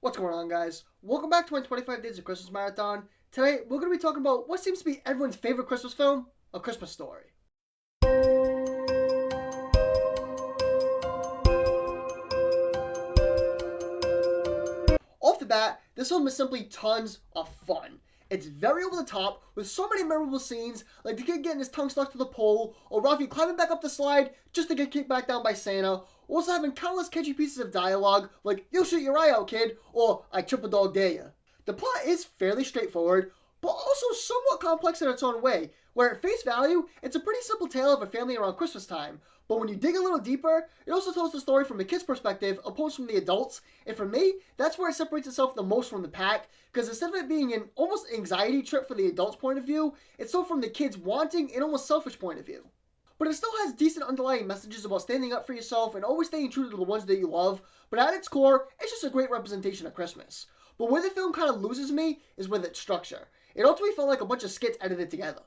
What's going on, guys? Welcome back to my 25 Days of Christmas Marathon. Today, we're going to be talking about what seems to be everyone's favorite Christmas film, A Christmas Story. Off the bat, this film is simply tons of fun. It's very over the top, with so many memorable scenes, like the kid getting his tongue stuck to the pole, or Ralphie climbing back up the slide just to get kicked back down by Santa, also having countless catchy pieces of dialogue, like, "You'll shoot your eye out, kid," or "I triple dog dare ya." The plot is fairly straightforward, but also somewhat complex in its own way, where at face value, it's a pretty simple tale of a family around Christmas time. But when you dig a little deeper, it also tells the story from the kid's perspective opposed from the adults, and for me, that's where it separates itself the most from the pack, because instead of it being an almost anxiety trip for the adult's point of view, it's still from the kid's wanting and almost selfish point of view. But it still has decent underlying messages about standing up for yourself and always staying true to the ones that you love, but at its core, it's just a great representation of Christmas. But where the film kind of loses me is with its structure. It ultimately felt like a bunch of skits edited together.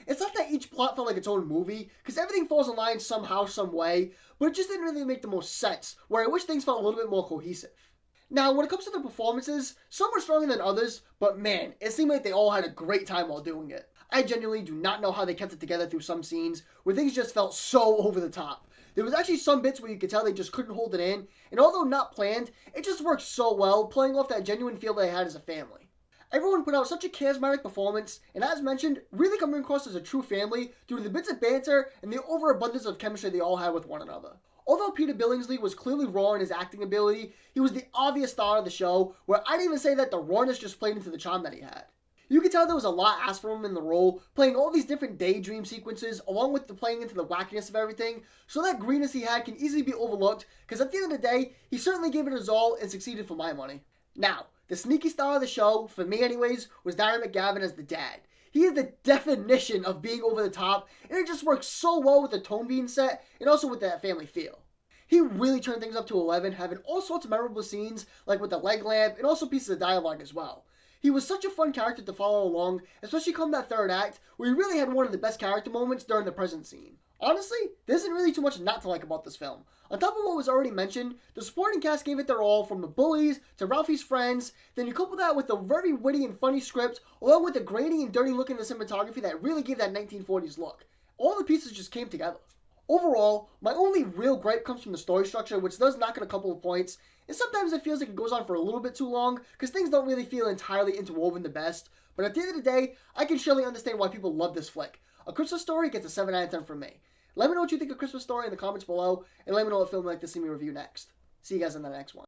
It's not that each plot felt like its own movie, because everything falls in line somehow, some way, but it just didn't really make the most sense, where I wish things felt a little bit more cohesive. Now, when it comes to the performances, some were stronger than others, but man, it seemed like they all had a great time while doing it. I genuinely do not know how they kept it together through some scenes, where things just felt so over the top. There was actually some bits where you could tell they just couldn't hold it in, and although not planned, it just worked so well, playing off that genuine feel they had as a family. Everyone put out such a charismatic performance, and as mentioned, really coming across as a true family through the bits of banter and the overabundance of chemistry they all had with one another. Although Peter Billingsley was clearly raw in his acting ability, he was the obvious star of the show, where I'd even say that the rawness just played into the charm that he had. You could tell there was a lot asked from him in the role, playing all these different daydream sequences, along with the playing into the wackiness of everything, so that greenness he had can easily be overlooked, because at the end of the day, he certainly gave it his all and succeeded for my money. Now, the sneaky star of the show, for me anyways, was Darren McGavin as the dad. He is the definition of being over the top, and it just works so well with the tone being set, and also with that family feel. He really turned things up to 11, having all sorts of memorable scenes, like with the leg lamp, and also pieces of dialogue as well. He was such a fun character to follow along, especially come that third act, where he really had one of the best character moments during the present scene. Honestly, there isn't really too much not to like about this film. On top of what was already mentioned, the supporting cast gave it their all, from the bullies to Ralphie's friends. Then you couple that with a very witty and funny script, along with the grainy and dirty look in the cinematography that really gave that 1940s look. All the pieces just came together. Overall, my only real gripe comes from the story structure, which does knock at a couple of points, and sometimes it feels like it goes on for a little bit too long, because things don't really feel entirely interwoven the best. But at the end of the day, I can surely understand why people love this flick. A Christmas Story gets a 7 out of 10 from me. Let me know what you think of Christmas Story in the comments below, and let me know what film you'd like to see me review next. See you guys in the next one.